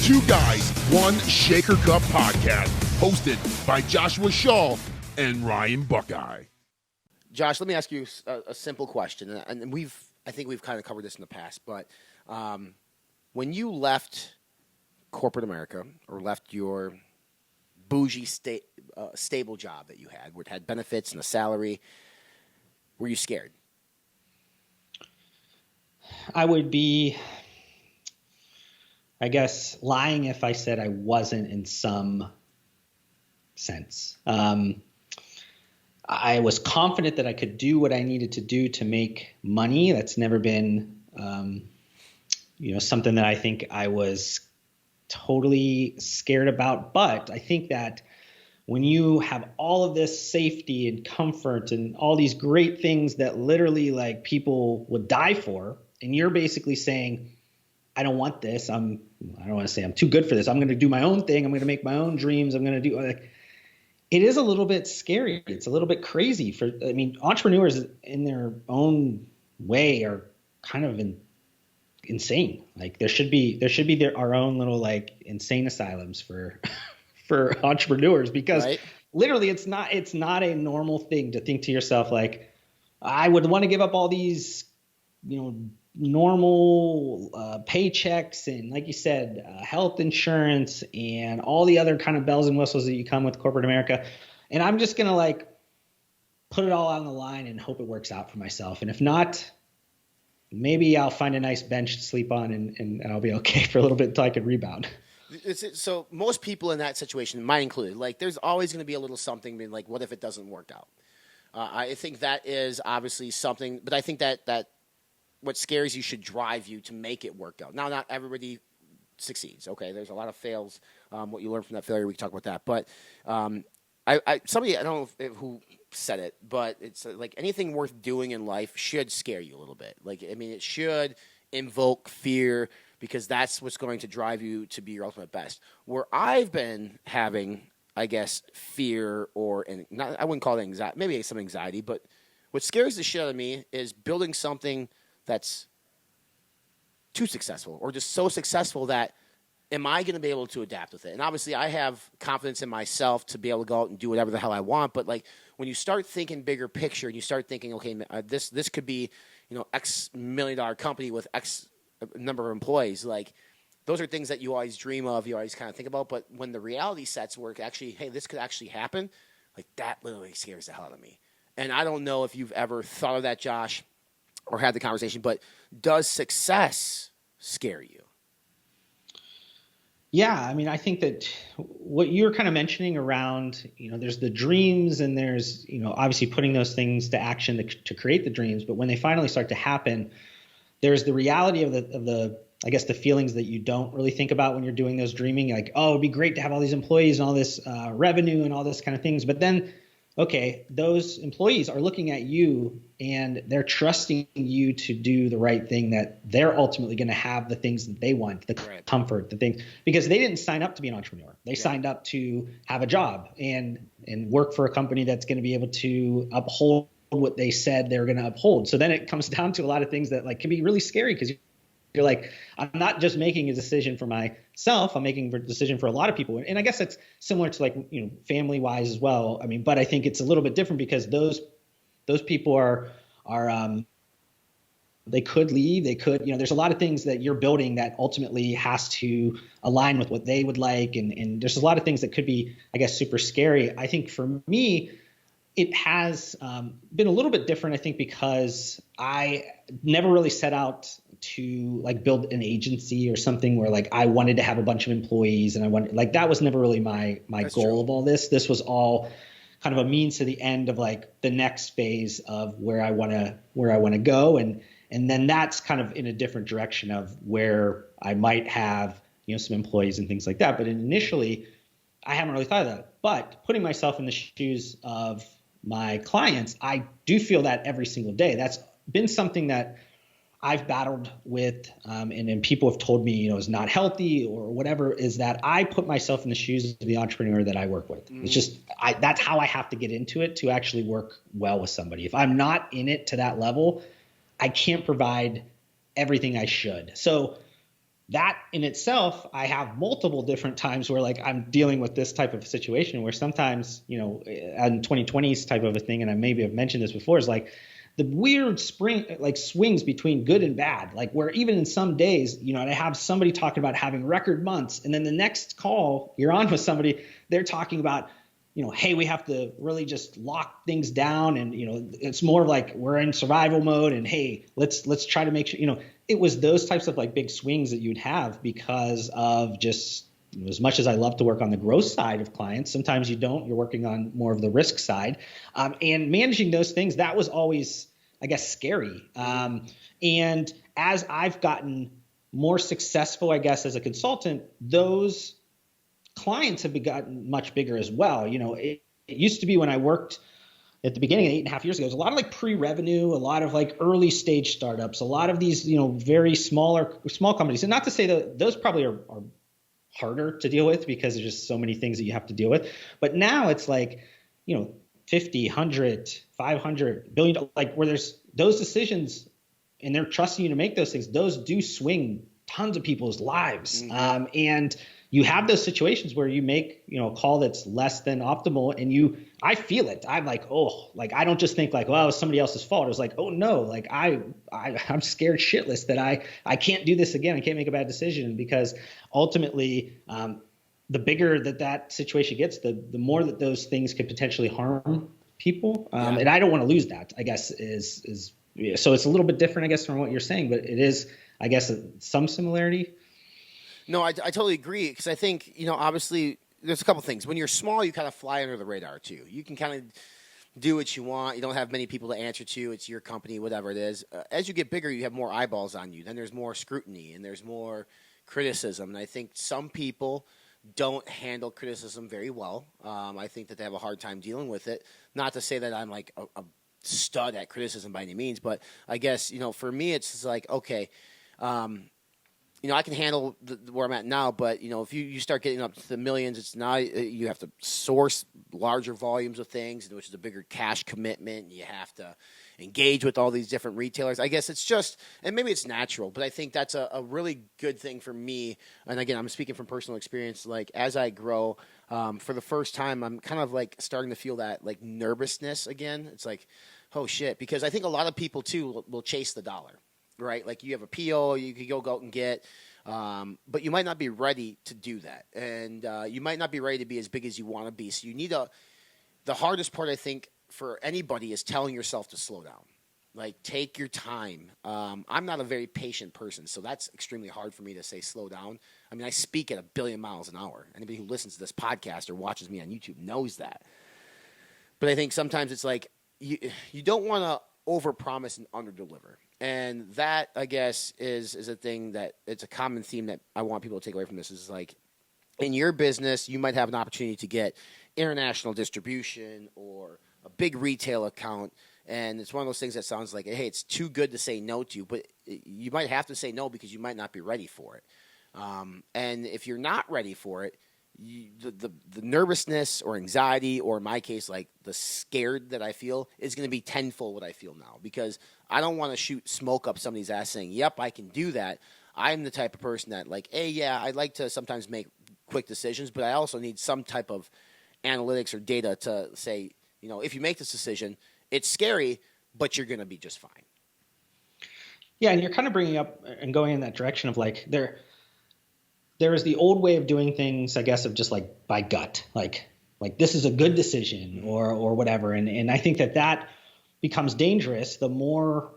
Two Guys, One Shaker Cup podcast, hosted by Joshua Shaw and Ryan Buckeye. Josh, let me ask you a simple question, and I think we've kind of covered this in the past, but when you left corporate America or left your bougie stable job that you had, where it had benefits and a salary, were you scared? I would be, I guess, lying if I said I wasn't in some sense. I was confident that I could do what I needed to do to make money. That's never been, something that I think I was totally scared about. But I think that when you have all of this safety and comfort and all these great things that literally like people would die for, and you're basically saying, I don't want this. I don't want to say I'm too good for this. I'm going to do my own thing. I'm going to make my own dreams. I'm going to do like, it is a little bit scary. It's a little bit crazy entrepreneurs in their own way are kind of insane. Like there should be our own little like insane asylums for entrepreneurs, because right? Literally it's not a normal thing to think to yourself like, I would want to give up all these, normal paychecks and, like you said, health insurance and all the other kind of bells and whistles that you come with corporate America, and I'm just gonna like put it all on the line and hope it works out for myself. And if not, maybe I'll find a nice bench to sleep on and I'll be okay for a little bit until I can rebound. So most people in that situation, mine included, like there's always going to be a little something being like, what if it doesn't work out? I think that is obviously something, but I think that what scares you should drive you to make it work out. Now, not everybody succeeds. Okay, there's a lot of fails. What you learn from that failure, we can talk about that. But somebody, I don't know who said it, but it's like anything worth doing in life should scare you a little bit. Like, I mean, it should invoke fear, because that's what's going to drive you to be your ultimate best. Where I've been having, I guess, fear I wouldn't call it anxiety, maybe some anxiety, but what scares the shit out of me is building something that's too successful or just so successful that am I going to be able to adapt with it? And obviously I have confidence in myself to be able to go out and do whatever the hell I want. But like when you start thinking bigger picture and you start thinking, okay, this could be, X $1 million company with X number of employees, like those are things that you always dream of, you always kind of think about. But when the reality sets work, actually, hey, this could actually happen, like that literally scares the hell out of me. And I don't know if you've ever thought of that, Josh, or had the conversation, but does success scare you? Yeah, I mean, I think that what you're kind of mentioning around, there's the dreams and there's, obviously putting those things to action to create the dreams. But when they finally start to happen, there's the reality of the I guess the feelings that you don't really think about when you're doing those dreaming, like, oh, it'd be great to have all these employees and all this revenue and all this kind of things. But then, okay, those employees are looking at you and they're trusting you to do the right thing, that they're ultimately going to have the things that they want, the comfort, the things, because they didn't sign up to be an entrepreneur. They signed up to have a job and work for a company that's going to be able to uphold what they said they're going to uphold. So then it comes down to a lot of things that like can be really scary, because you're like, I'm not just making a decision for myself, I'm making a decision for a lot of people. And I guess that's similar to like, family wise as well. I mean, but I think it's a little bit different because those people are they could leave, they could, there's a lot of things that you're building that ultimately has to align with what they would like. And there's a lot of things that could be, I guess, super scary. I think for me, it has been a little bit different, I think, because I never really set out to like build an agency or something where like I wanted to have a bunch of employees, and I wanted, like, that was never really my That's goal true. Of all this. This was all kind of a means to the end of like the next phase of where I want to go, and then that's kind of in a different direction of where I might have some employees and things like that. But initially, I haven't really thought of that. But putting myself in the shoes of my clients, I do feel that every single day. That's been something that I've battled with, and people have told me, is not healthy or whatever, is that I put myself in the shoes of the entrepreneur that I work with. Mm-hmm. It's just, that's how I have to get into it to actually work well with somebody. If I'm not in it to that level, I can't provide everything I should. So that in itself, I have multiple different times where like I'm dealing with this type of situation where sometimes, you know, in 2020s type of a thing, and I maybe have mentioned this before, is like the weird swings between good and bad, like where even in some days, you know, I have somebody talking about having record months, and then the next call you're on with somebody, they're talking about, you know, hey, we have to really just lock things down, and you know, it's more like we're in survival mode, and hey, let's try to make sure, you know, it was those types of like big swings that you'd have because of just, you know, as much as I love to work on the growth side of clients, sometimes you don't. You're working on more of the risk side, and managing those things. That was always, I guess, scary. And as I've gotten more successful, I guess, as a consultant, those clients have gotten much bigger as well. You know, it used to be when I worked at the beginning, 8.5 years ago, it was a lot of like pre-revenue, a lot of like early stage startups, a lot of these, you know, very small companies. And not to say that those probably are harder to deal with because there's just so many things that you have to deal with. But now it's like, you know, 50, 100, 500 billion, like where there's those decisions and they're trusting you to make those things. Those do swing tons of people's lives. And you have those situations where you make, you know, a call that's less than optimal, and I feel it. I'm like, oh, like, I don't just think like, well, it was somebody else's fault. It was like, oh no, like I'm scared shitless that I can't do this again. I can't make a bad decision, because ultimately, the bigger that situation gets, the more that those things could potentially harm people. And I don't want to lose that, I guess, is so it's a little bit different, I guess, from what you're saying, but it is, I guess, some similarity. No, I totally agree, because I think, you know, obviously there's a couple things. When you're small, you kind of fly under the radar too. You can kind of do what you want. You don't have many people to answer to. It's your company, whatever it is. As you get bigger, you have more eyeballs on you. Then there's more scrutiny and there's more criticism. And I think some people don't handle criticism very well. I think that they have a hard time dealing with it. Not to say that I'm like a stud at criticism by any means, but I guess, you know, for me, it's just like, okay, you know, I can handle where I'm at now, but, you know, if you start getting up to the millions, it's now you have to source larger volumes of things, which is a bigger cash commitment. You have to engage with all these different retailers. I guess it's just, and maybe it's natural, but I think that's a really good thing for me. And again, I'm speaking from personal experience. Like, as I grow, for the first time, I'm kind of like starting to feel that like nervousness again. It's like, oh shit, because I think a lot of people too will chase the dollar. Right? Like, you have a PO, you could go out and get, but you might not be ready to do that. And you might not be ready to be as big as you want to be. So you need the hardest part, I think, for anybody is telling yourself to slow down. Like, take your time. I'm not a very patient person, so that's extremely hard for me to say slow down. I mean, I speak at 1 billion miles an hour. Anybody who listens to this podcast or watches me on YouTube knows that. But I think sometimes it's like, you don't want to overpromise and underdeliver. And that, I guess, is a thing that it's a common theme that I want people to take away from this. Is like, in your business, you might have an opportunity to get international distribution or a big retail account. And it's one of those things that sounds like, hey, it's too good to say no to, but you might have to say no because you might not be ready for it. And if you're not ready for it, the nervousness or anxiety, or in my case, like the scared that I feel, is going to be tenfold what I feel now, because I don't want to shoot smoke up somebody's ass saying, yep, I can do that. I'm the type of person that, like, hey, yeah, I'd like to sometimes make quick decisions, but I also need some type of analytics or data to say, you know, if you make this decision, it's scary, but you're going to be just fine. Yeah, and you're kind of bringing up and going in that direction of like, there is the old way of doing things, I guess, of just like by gut, like this is a good decision or whatever. And I think that becomes dangerous the more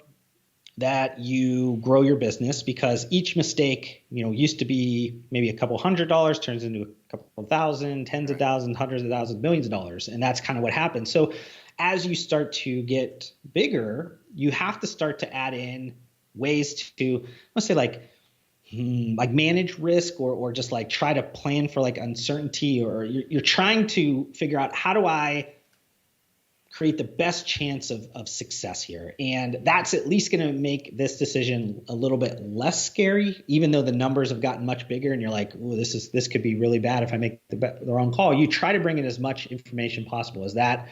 that you grow your business, because each mistake, you know, used to be maybe a couple $100, turns into a couple of thousand, tens of thousands, hundreds of thousands, millions of dollars. And that's kind of what happens. So as you start to get bigger, you have to start to add in ways to, let's say, like manage risk, or just like try to plan for like uncertainty, or you're trying to figure out, how do I create the best chance of success here? And that's at least going to make this decision a little bit less scary, even though the numbers have gotten much bigger and you're like, oh, this could be really bad if I make the wrong call. You try to bring in as much information possible. Is that,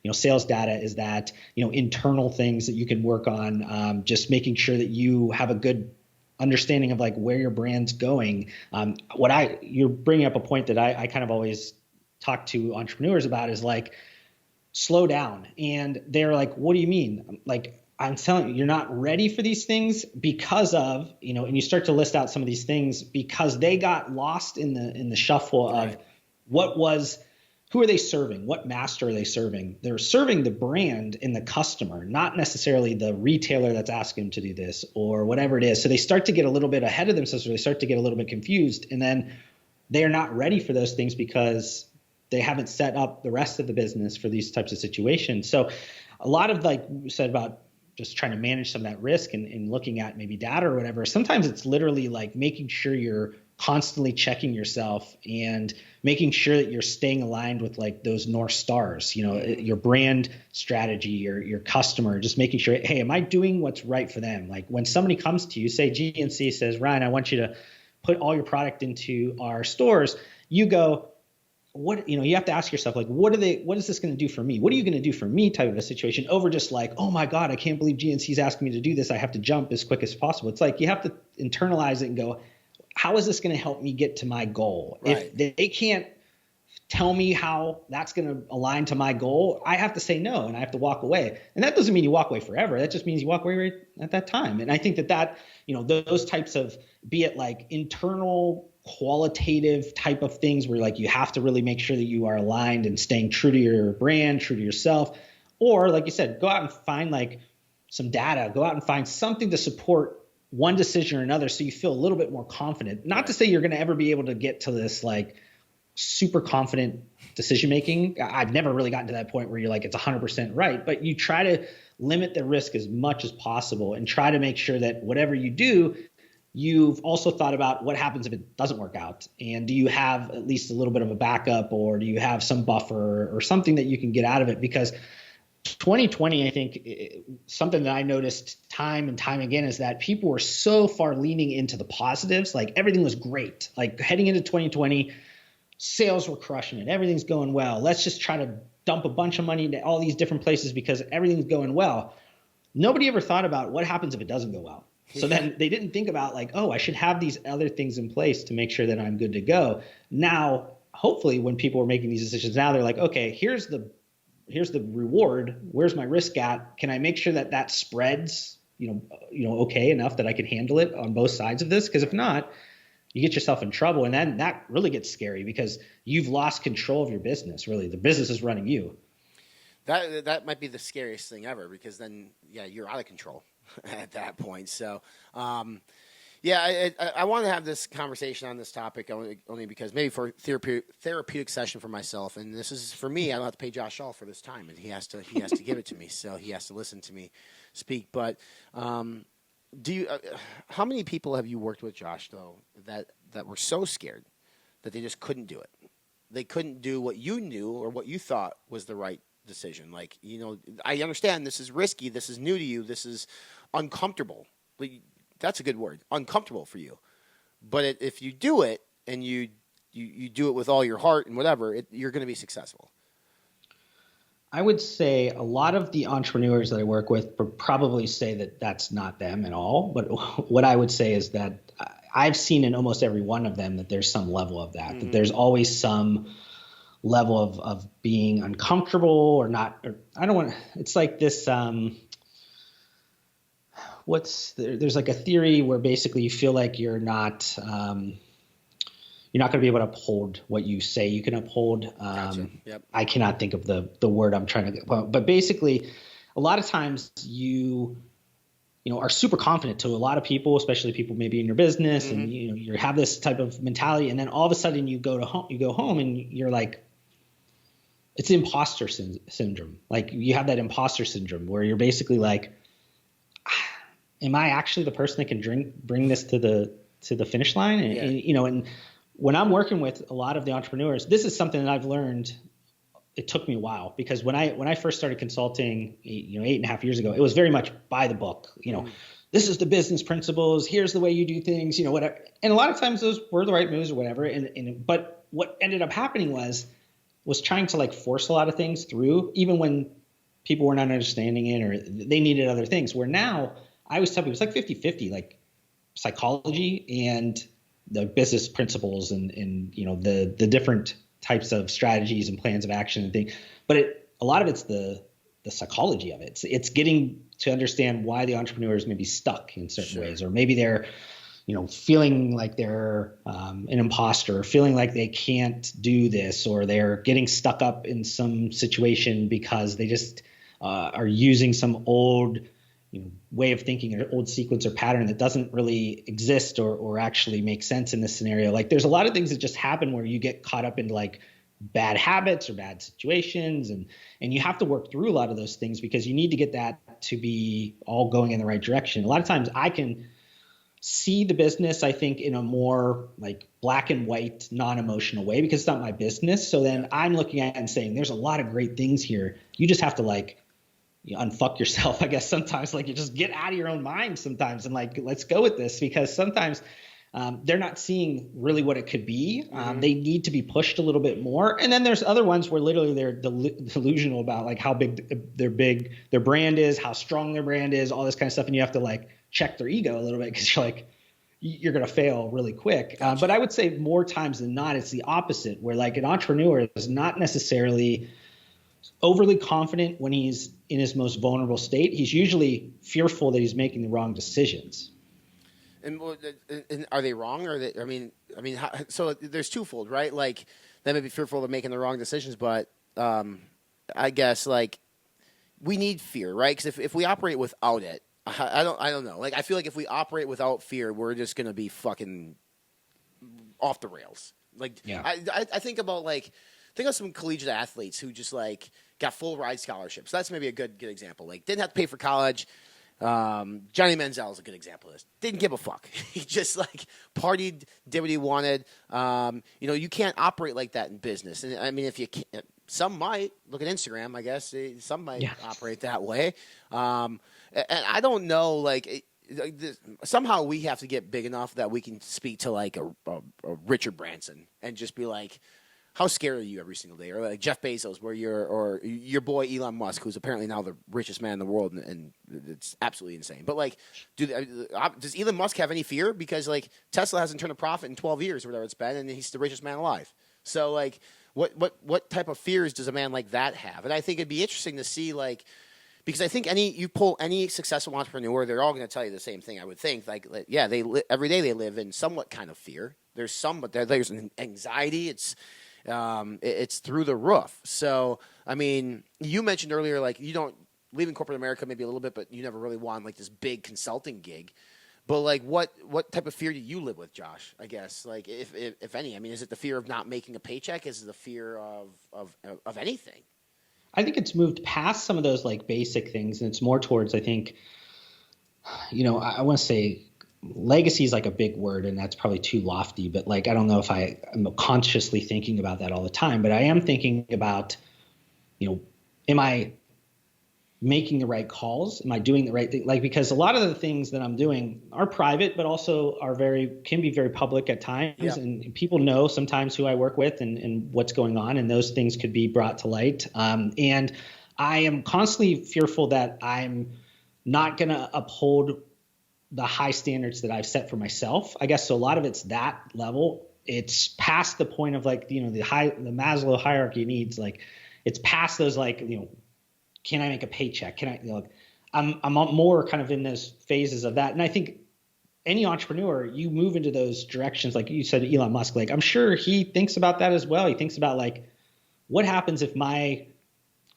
you know, sales data? Is that, you know, internal things that you can work on? Just making sure that you have a good understanding of like where your brand's going. You're bringing up a point that I kind of always talk to entrepreneurs about is like, slow down. And they're like, what do you mean? Like, I'm telling you, you're not ready for these things because of, and you start to list out some of these things because they got lost in the shuffle of who are they serving? What master are they serving? They're serving the brand and the customer, not necessarily the retailer that's asking them to do this or whatever it is. So they start to get a little bit ahead of themselves, or they start to get a little bit confused. And then they're not ready for those things because they haven't set up the rest of the business for these types of situations. So a lot of, like you said, about just trying to manage some of that risk and looking at maybe data or whatever. Sometimes it's literally like making sure you're constantly checking yourself and making sure that you're staying aligned with like those North Stars, your brand strategy or your customer, just making sure, hey, am I doing what's right for them? Like when somebody comes to you, say GNC says, Ryan, I want you to put all your product into our stores. You go, you have to ask yourself, like, what is this going to do for me? What are you going to do for me type of a situation over just like, oh my God, I can't believe GNC's asking me to do this. I have to jump as quick as possible. It's like, you have to internalize it and go, how is this going to help me get to my goal? Right. If they can't tell me how that's going to align to my goal, I have to say no, and I have to walk away. And that doesn't mean you walk away forever. That just means you walk away right at that time. And I think that those types of, be it like internal qualitative type of things where like you have to really make sure that you are aligned and staying true to your brand, true to yourself, or like you said, go out and find like some data, go out and find something to support one decision or another so you feel a little bit more confident. Not to say you're going to ever be able to get to this like super confident decision making. I've never really gotten to that point where you're like, it's 100% right, but you try to limit the risk as much as possible and try to make sure that whatever you do, you've also thought about what happens if it doesn't work out. And do you have at least a little bit of a backup, or do you have some buffer or something that you can get out of it? Because 2020, I think something that I noticed time and time again is that people were so far leaning into the positives. Like everything was great. Like heading into 2020, sales were crushing it. Everything's going well. Let's just try to dump a bunch of money into all these different places because everything's going well. Nobody ever thought about what happens if it doesn't go well. So then they didn't think about like, oh, I should have these other things in place to make sure that I'm good to go. Now, hopefully when people are making these decisions now, they're like, okay, here's the reward. Where's my risk at? Can I make sure that spreads, okay enough that I can handle it on both sides of this? Because if not, you get yourself in trouble. And then that really gets scary because you've lost control of your business. Really, the business is running you. That might be the scariest thing ever, because then, you're out of control at that point. So, I want to have this conversation on this topic only because maybe for therapeutic session for myself, and this is for me. I don't have to pay Josh Shaw for this time, and he has to give it to me, so he has to listen to me speak. But do you? How many people have you worked with, Josh, though, that were so scared that they just couldn't do it? They couldn't do what you knew or what you thought was the right decision. Like, I understand this is risky, this is new to you, this is uncomfortable. That's a good word, uncomfortable for you. But if you do it and you do it with all your heart and whatever, you're going to be successful. I would say a lot of the entrepreneurs that I work with would probably say that that's not them at all. But what I would say is that I've seen in almost every one of them that there's some level of that, that there's always some level of being uncomfortable or not. Or I don't want to, it's like this, there's like a theory where basically you feel like you're not going to be able to uphold what you say you can uphold. Gotcha. Yep. I cannot think of the word I'm trying to get, but basically a lot of times you are super confident to a lot of people, especially people maybe in your business, and you have this type of mentality, and then all of a sudden you go home and you're like, it's imposter syndrome. Like you have that imposter syndrome where you're basically like, am I actually the person that can bring this to the finish line? And when I'm working with a lot of the entrepreneurs, this is something that I've learned. It took me a while because when I first started consulting, 8.5 years ago, it was very much by the book. This is the business principles. Here's the way you do things. Whatever. And a lot of times those were the right moves or whatever. But what ended up happening was trying to like force a lot of things through, even when people were not understanding it or they needed other things. Where now I always tell people it's like 50-50. Like psychology and the business principles and the different types of strategies and plans of action and things. But a lot of it's the psychology of it. It's getting to understand why the entrepreneurs may be stuck in certain ways, or maybe they're feeling like they're an imposter, or feeling like they can't do this, or they're getting stuck up in some situation because they just are using some old way of thinking or old sequence or pattern that doesn't really exist or actually make sense in this scenario. Like there's a lot of things that just happen where you get caught up in like bad habits or bad situations, and you have to work through a lot of those things because you need to get that to be all going in the right direction. A lot of times I can see the business, I think, in a more like black and white, non-emotional way because it's not my business. So then I'm looking at it and saying, there's a lot of great things here. You just have to like unfuck yourself, I guess sometimes, like you just get out of your own mind sometimes and like, let's go with this, because sometimes they're not seeing really what it could be. They need to be pushed a little bit more. And then there's other ones where literally they're delusional about like how big their brand is, how strong their brand is, all this kind of stuff. And you have to like check their ego a little bit because you're going to fail really quick. But I would say more times than not, it's the opposite, where like an entrepreneur is not necessarily overly confident when he's in his most vulnerable state. He's usually fearful that he's making the wrong decisions. And are they wrong? Or so there's twofold, right? Like they may be fearful of making the wrong decisions, but I guess like we need fear, right? Because if we operate without it, I don't know. Like I feel like if we operate without fear, we're just gonna be fucking off the rails. Like I think about some collegiate athletes who just like got full ride scholarships. That's maybe a good example. Like didn't have to pay for college. Johnny Manziel is a good example of this. Didn't give a fuck. He just like partied, did what he wanted. You can't operate like that in business. And I mean, if you can't, some might look at Instagram, I guess some might operate that way. And I don't know, somehow we have to get big enough that we can speak to like a Richard Branson and just be like, how scared are you every single day? Or like Jeff Bezos, or your boy Elon Musk, who's apparently now the richest man in the world, and it's absolutely insane. But like, does Elon Musk have any fear? Because like Tesla hasn't turned a profit in 12 years or whatever it's been, and he's the richest man alive. So like, what type of fears does a man like that have? And I think it'd be interesting to see because I think you pull any successful entrepreneur, they're all going to tell you the same thing. I would think every day they live in somewhat kind of fear. There's an anxiety. It's through the roof. So, I mean, you mentioned earlier, like, you don't leave in corporate America maybe a little bit, but you never really want like this big consulting gig. But like, what type of fear do you live with, Josh? I guess, like, if any. I mean, is it the fear of not making a paycheck? Is it the fear of anything? I think it's moved past some of those like basic things, and it's more towards, I think, I want to say legacy is like a big word, and that's probably too lofty, but like, I don't know if I'm consciously thinking about that all the time, but I am thinking about, am I making the right calls? Am I doing the right thing? Like, because a lot of the things that I'm doing are private, but also can be very public at times. And people know sometimes who I work with and what's going on, and those things could be brought to light. And I am constantly fearful that I'm not going to uphold the high standards that I've set for myself, I guess. So a lot of it's that level. It's past the point of like, the Maslow hierarchy needs, like it's past those, like, can I make a paycheck? Can I, I'm more kind of in those phases of that. And I think any entrepreneur, you move into those directions. Like you said, Elon Musk, like I'm sure he thinks about that as well. He thinks about like, what happens if my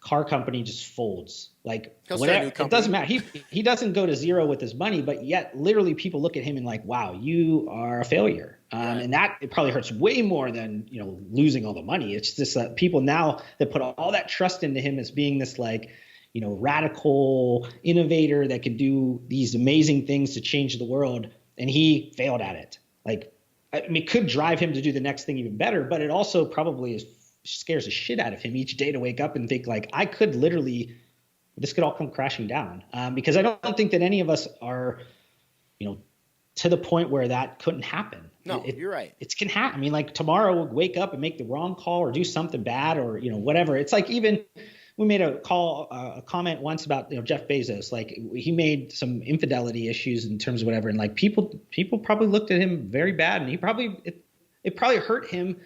car company just folds? Like, whatever, it doesn't matter. He doesn't go to zero with his money, but yet literally people look at him and like, wow, you are a failure. And that it probably hurts way more than, losing all the money. It's just that people now that put all that trust into him as being this like, radical innovator that can do these amazing things to change the world. And he failed at it. Like, I mean, it could drive him to do the next thing even better, but it also probably scares the shit out of him each day to wake up and think like, this could all come crashing down. Because I don't think that any of us are, to the point where that couldn't happen. No, you're right. It can happen. I mean, like tomorrow we'll wake up and make the wrong call or do something bad or, whatever. It's like, even we made a comment once about, Jeff Bezos. Like, he made some infidelity issues in terms of whatever, and like people probably looked at him very bad, and it probably hurt him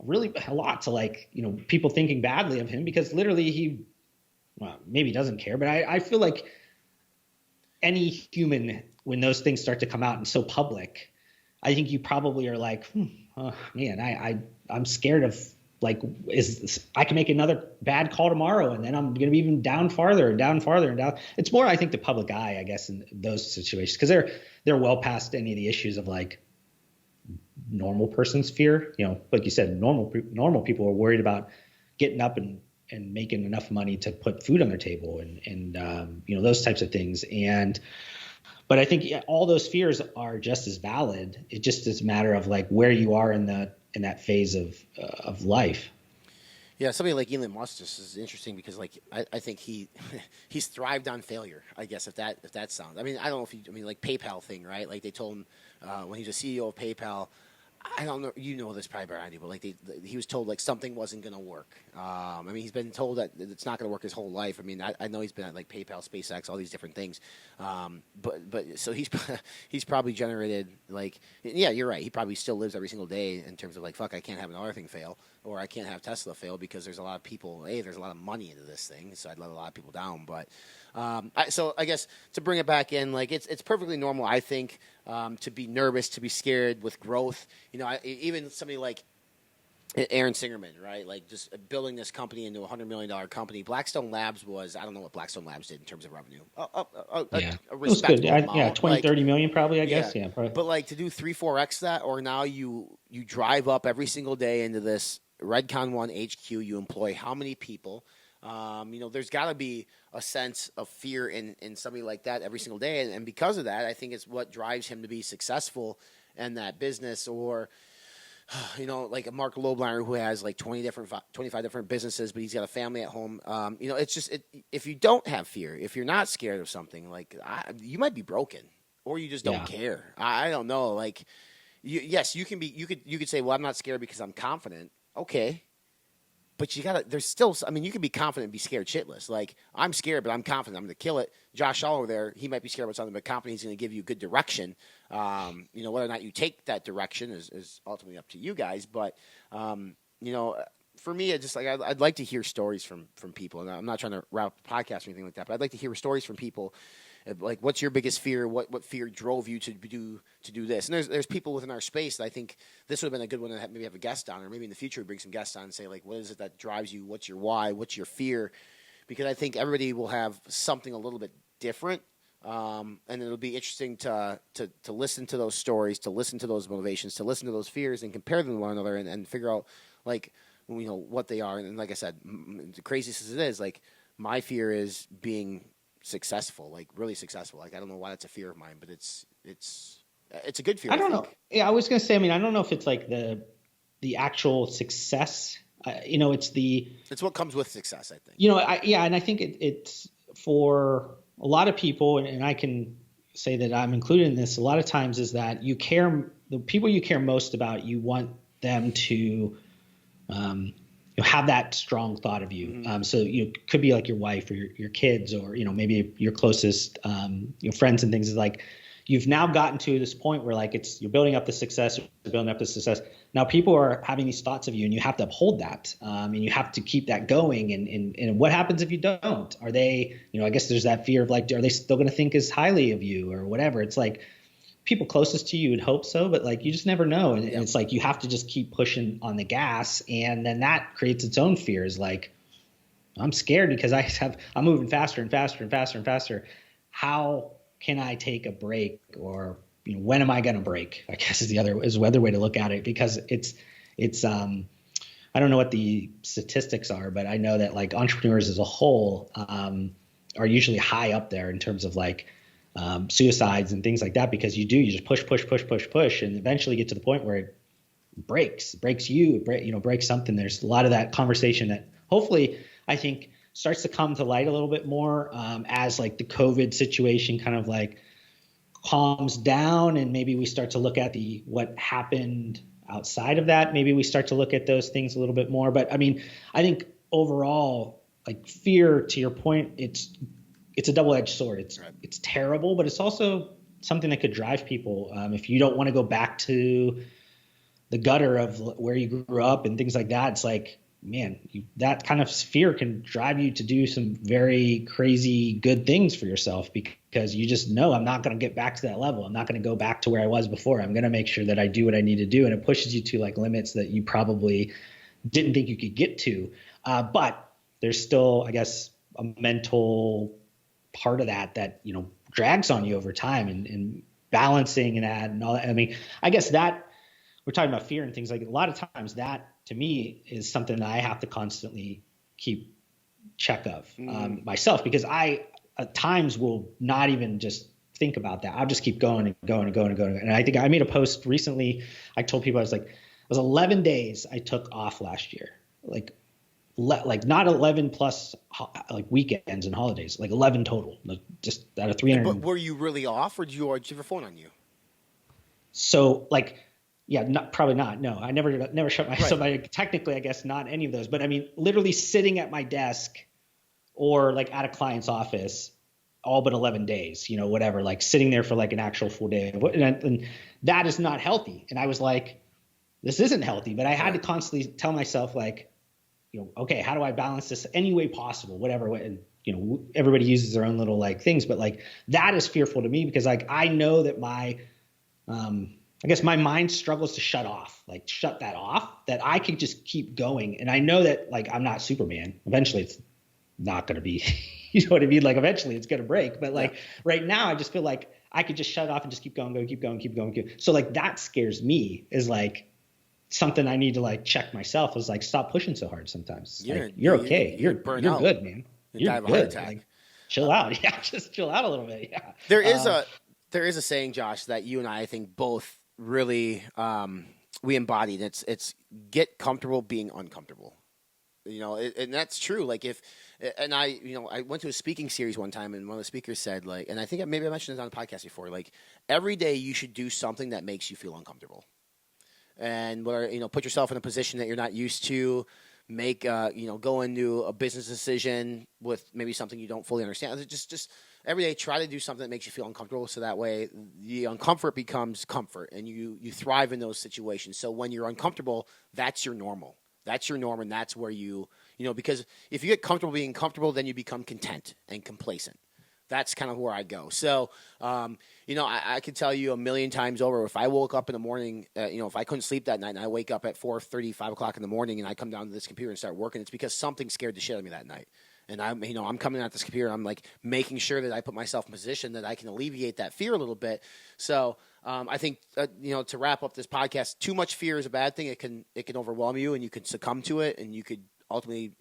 really a lot to, like, people thinking badly of him, because literally he, well, maybe doesn't care, but I feel like any human, when those things start to come out and so public, I think you probably are like, oh, man, I'm scared of, like, I can make another bad call tomorrow, and then I'm going to be even down farther and down farther and down. It's more, I think, the public eye, I guess, in those situations, because they're well past any of the issues of, like, normal person's fear. Like you said, normal people are worried about getting up and making enough money to put food on their table and those types of things. But I think all those fears are just as valid. It just is a matter of, like, where you are in that phase of life. Yeah, somebody like Elon Musk just is interesting because, like, I think he's thrived on failure. I guess if that sounds. I mean, I don't know if like PayPal thing, right? Like, they told him when he was a CEO of PayPal. I don't know. You know this probably better than I do, but like he was told, like, something wasn't going to work. I mean, he's been told that it's not going to work his whole life. I mean, I know he's been at, like, PayPal, SpaceX, all these different things. But so he's probably generated, like, yeah, you're right. He probably still lives every single day in terms of, like, fuck, I can't have another thing fail, or I can't have Tesla fail because there's a lot of people. There's a lot of money into this thing, so I'd let a lot of people down. But so I guess to bring it back in, like, it's perfectly normal, I think, to be nervous, to be scared with growth. Even somebody like Aaron Singerman, right? Like, just building this company into a $100 million company. Blackstone Labs was, I don't know what Blackstone Labs did in terms of revenue. Yeah, a it was good. amount. 20, 30 million probably, I guess. Yeah, probably. But, like, to do 3-4x that, or now you drive up every single day into this Redcon 1 HQ, you employ how many people? There's got to be a sense of fear in somebody like that every single day. And because of that, I think it's what drives him to be successful in that business. Or, like a Mark Lobliner who has like 25 different businesses, but he's got a family at home. It's just, if you don't have fear, if you're not scared of something, like, you might be broken, or you just don't care. I don't know. Like, yes, you could say, well, I'm not scared because I'm confident. Okay. But there's still, I mean, you can be confident and be scared shitless. Like, I'm scared, but I'm confident I'm going to kill it. Josh Shaw over there, he might be scared about something, but confident he's going to give you good direction. Whether or not you take that direction is ultimately up to you guys. But, for me, I'd like to hear stories from people. And I'm not trying to wrap up a podcast or anything like that, but I'd like to hear stories from people. Like, what's your biggest fear? What fear drove you to do this? And there's people within our space that I think this would have been a good one to maybe have a guest on, or maybe in the future we bring some guests on and say, like, what is it that drives you? What's your why? What's your fear? Because I think everybody will have something a little bit different, and it'll be interesting to listen to those stories, to listen to those motivations, to listen to those fears, and compare them to one another, and figure out, like, what they are. And like I said, the craziest as it is, like, my fear is being successful, like really successful. Like, I don't know why that's a fear of mine, but it's a good fear. I don't know. Yeah, I was going to say, I mean, I don't know if it's like the actual success. It's what comes with success, I think. And I think it's for a lot of people, and I can say that I'm included in this. A lot of times is that the people you care most about, you want them to have that strong thought of you. Mm-hmm. So could be like your wife or your kids, or maybe your closest friends and things. Is like, you've now gotten to this point where, like, you're building up the success, Now people are having these thoughts of you, and you have to uphold that, and you have to keep that going. And what happens if you don't? Are they, I guess there's that fear of, like, are they still going to think as highly of you or whatever? It's like, people closest to you would hope so, but, like, you just never know. And it's like, you have to just keep pushing on the gas, and then that creates its own fears. Like, I'm scared because I'm moving faster and faster and faster and faster. How can I take a break? Or, when am I going to break? I guess is the other way to look at it, because it's I don't know what the statistics are, but I know that, like, entrepreneurs as a whole are usually high up there in terms of, like, suicides and things like that, because you just push, and eventually get to the point where it breaks something. There's a lot of that conversation that hopefully, I think, starts to come to light a little bit more as, like, the COVID situation kind of, like, calms down, and maybe we start to look at what happened outside of that. Maybe we start to look at those things a little bit more. But I mean, I think overall, like fear, to your point, it's a double-edged sword. Right. It's terrible, but it's also something that could drive people. If you don't want to go back to the gutter of where you grew up and things like that, it's like, man, that kind of fear can drive you to do some very crazy good things for yourself, because you just know, I'm not going to get back to that level. I'm not going to go back to where I was before. I'm going to make sure that I do what I need to do. And it pushes you to like limits that you probably didn't think you could get to. But there's still, I guess, a mental part of that, you know, drags on you over time, and balancing that and all that. I mean, I guess that we're talking about fear and things like, a lot of times that to me is something that I have to constantly keep check of myself, because I at times will not even just think about that. I'll just keep going and going and going and going. And I think I made a post recently. I told people, I was like, it was 11 days I took off last year. Like not 11 plus like weekends and holidays, like 11 total, like just out of 300. But were you really off, or did you have your phone on you? So like, yeah, probably not. No, I never shut myself. Right. Technically, I guess not any of those, but I mean, literally sitting at my desk or like at a client's office, all but 11 days, you know, whatever, like sitting there for like an actual full day. And that is not healthy. And I was like, this isn't healthy, but I had to constantly tell myself like, you know, okay, how do I balance this any way possible, whatever way? And, you know, everybody uses their own little like things, but like that is fearful to me, because like, I know that my, I guess my mind struggles to shut that off, that I can just keep going. And I know that like, I'm not Superman. Eventually it's not going to be, you know what I mean? Like eventually it's going to break, but like right now I just feel like I could just shut off and just keep going. So like that scares me, is like something I need to like check myself, is like, stop pushing so hard sometimes. You're okay. You're good, man. You're good. Like, chill out. Yeah. Just chill out a little bit. Yeah. There is a saying, Josh, that you and I think both really we embodied. It's get comfortable being uncomfortable. You know, and that's true. Like I went to a speaking series one time, and one of the speakers said, like, and I think maybe I mentioned this on the podcast before, like every day you should do something that makes you feel uncomfortable. And put yourself in a position that you're not used to, go into a business decision with maybe something you don't fully understand. Just every day try to do something that makes you feel uncomfortable, so that way the uncomfort becomes comfort, and you thrive in those situations. So when you're uncomfortable, that's your normal. That's your norm, and that's where because if you get comfortable being comfortable, then you become content and complacent. That's kind of where I go. So, I could tell you a million times over, if I woke up in the morning, if I couldn't sleep that night and I wake up at 4:30, 5 o'clock in the morning and I come down to this computer and start working, it's because something scared the shit out of me that night. And I'm coming at this computer, I'm like making sure that I put myself in a position that I can alleviate that fear a little bit. So, I think, to wrap up this podcast, too much fear is a bad thing. It can overwhelm you, and you can succumb to it, and you could ultimately,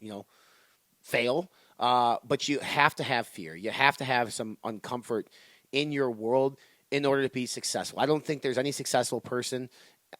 fail. But you have to have fear. You have to have some uncomfort in your world in order to be successful. I don't think there's any successful person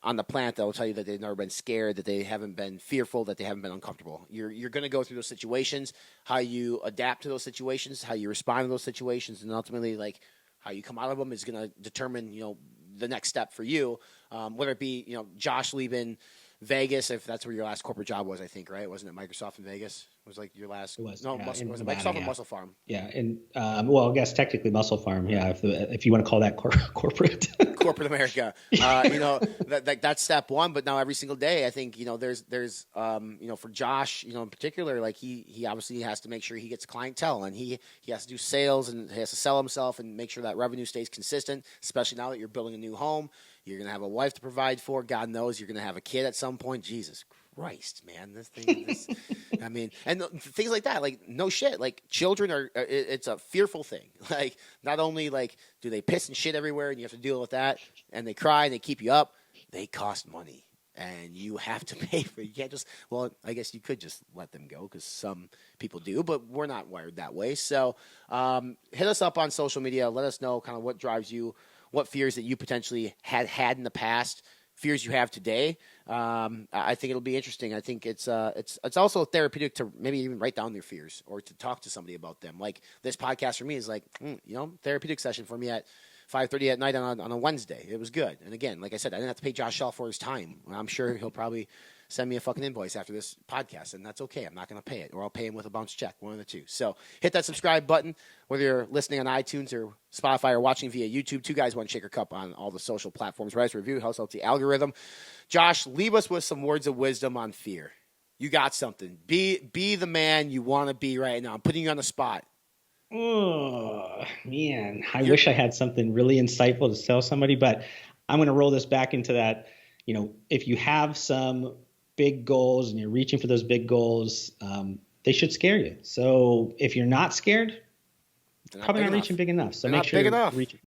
on the planet that will tell you that they've never been scared, that they haven't been fearful, that they haven't been uncomfortable. You're going to go through those situations. How you adapt to those situations, how you respond to those situations, and ultimately, like, how you come out of them is going to determine, the next step for you. Whether it be, Josh leaving Vegas, if that's where your last corporate job was, I think, right? Wasn't it Microsoft in Vegas? It was like your last. It was. No, was it Microsoft or Muscle Farm? Yeah, and well, I guess technically Muscle Farm. Yeah, if you want to call that corporate. Corporate America. That's step one. But now every single day, I think there's for Josh, in particular, like he obviously has to make sure he gets clientele, and he has to do sales, and he has to sell himself and make sure that revenue stays consistent. Especially now that you're building a new home, you're gonna have a wife to provide for. God knows you're gonna have a kid at some point. Jesus Christ, man, I mean, and things like that, like no shit, like children it's a fearful thing. Like not only like do they piss and shit everywhere and you have to deal with that, and they cry and they keep you up, they cost money and you have to pay for it. You can't just, well, I guess you could just let them go because some people do, but we're not wired that way. So hit us up on social media. Let us know kind of what drives you, what fears that you potentially had in the past, fears you have today. I think it'll be interesting. I think it's also therapeutic to maybe even write down your fears or to talk to somebody about them. Like this podcast for me is like, therapeutic session for me at 5:30 at night on a Wednesday. It was good. And again, like I said, I didn't have to pay Josh Shaw for his time. I'm sure he'll probably send me a fucking invoice after this podcast, and that's okay. I'm not going to pay it, or I'll pay him with a bounce check, one of the two. So hit that subscribe button, whether you're listening on iTunes or Spotify or watching via YouTube. Two Guys, One Shaker Cup on all the social platforms. Write us a review, helps out the algorithm. Josh, leave us with some words of wisdom on fear. You got something. Be the man you want to be right now. I'm putting you on the spot. Oh, man. I wish I had something really insightful to tell somebody, but I'm going to roll this back into that. If you have some big goals and you're reaching for those big goals, they should scare you. So if you're not scared, probably not reaching big enough. So make sure you're reaching.